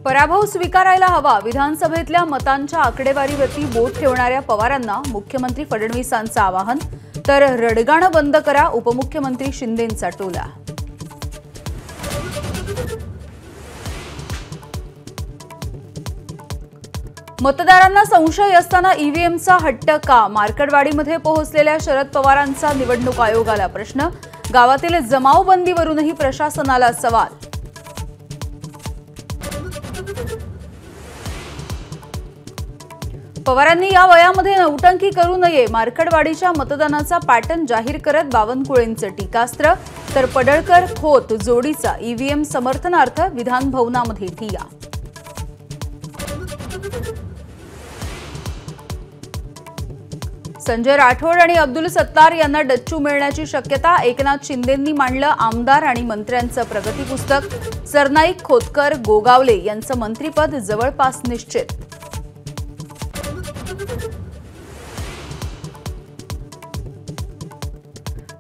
पराभव स्वीकारायला हवा, विधानसभेतल्या मतांच्या आकडेवारीवरती बोट ठेवणाऱ्या पवारांना मुख्यमंत्री फडणवीसांचं आवाहन, तर रडगाणं बंद करा, उपमुख्यमंत्री शिंदेंचा टोला. मतदारांना संशय असताना ईव्हीएमचा हट्ट का? मार्कडवाडीमध्ये पोहोचलेल्या शरद पवारांचा निवडणूक आयोगाला प्रश्न, गावातील जमावबंदीवरूनही प्रशासनाला सवाल. पवारांनी या वयामध्ये नौटंकी करू नये, मार्कडवाडीच्या मतदानाचा पॅटर्न जाहीर करत बावनकुळेंचं टीकास्त्र, तर पडळकर खोत जोडीचा ईव्हीएम समर्थनार्थ विधान भवनामध्ये ठिय्या. संजय राठोड आणि अब्दुल सत्तार यांना डच्चू मिळण्याची शक्यता, एकनाथ शिंदेंनी मांडलं आमदार आणि मंत्र्यांचं प्रगती पुस्तक, सरनाईक, खोतकर, गोगावले यांचं मंत्रिपद जवळपास निश्चित.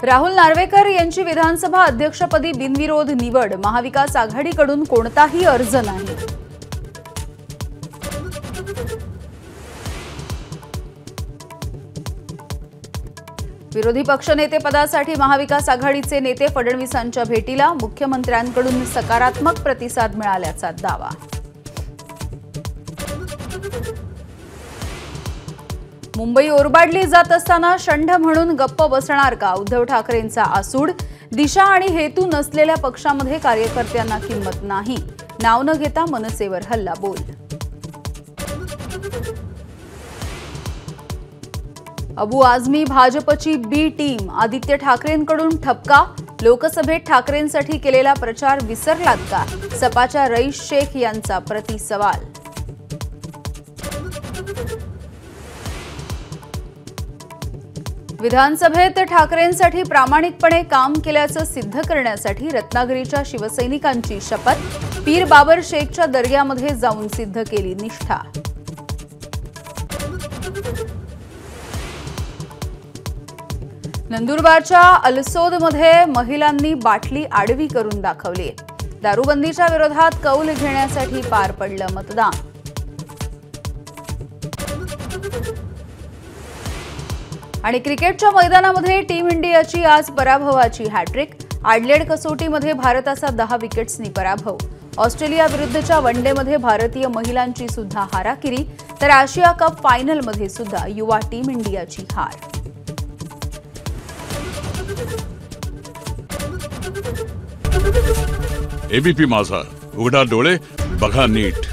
राहुल नार्वेकर यांची विधानसभा अध्यक्षपदी बिनविरोध निवड, महाविकास आघाडीकडून कोणताही अर्ज नाही. विरोधी पक्षनेतेपदासाठी महाविकास आघाडीचे नेते फडणवीसांच्या भेटीला, मुख्यमंत्र्यांकडून सकारात्मक प्रतिसाद मिळाल्याचा दावा. मुंबई ओरबाडली जात असताना षंढ म्हणून गप्प बसणार का? उद्धव ठाकरेंचा आसूड, दिशा आणि हेतू नसलेल्या पक्षामध्ये कार्यकर्त्यांना किंमत नाही, नाव न घेता मनसेवर हल्लाबोल. अबू आझमी भाजपची बी टीम, आदित्य ठाकरेंकडून ठपका, लोकसभेत ठाकरेंसाठी केलेला प्रचार विसरलात का? सपाच्या रईस शेख यांचा प्रतिसवाल. विधानसभेत ठाकरेंसाठी प्रामाणिकपणे काम केल्याचं सिद्ध करण्यासाठी रत्नागिरीच्या शिवसैनिकांची शपथ, पीर बाबर शेखच्या दर्ग्यामध्ये जाऊन सिद्ध केली निष्ठा. नंदुरबारच्या अलसोदमध्ये महिलांनी बाटली आडवी करून दाखवली. दारूबंदीच्या विरोधात कौल घेण्यासाठी पार पडलं मतदान. आणि क्रिकेटच्या मैदानामध्ये टीम इंडियाची आज पराभवाची हॅट्रिक, आडलेड कसोटीमध्ये भारताचा 10 विकेट्सनी पराभव. ऑस्ट्रेलिया विरुद्धच्या वनडेमध्ये भारतीय महिलांची सुद्धा हाराकिरी, तर आशिया कप फायनलमध्ये सुद्धा युवा टीम इंडियाची हार. एबीपी माझा, उघडा डोळे बघा नीट.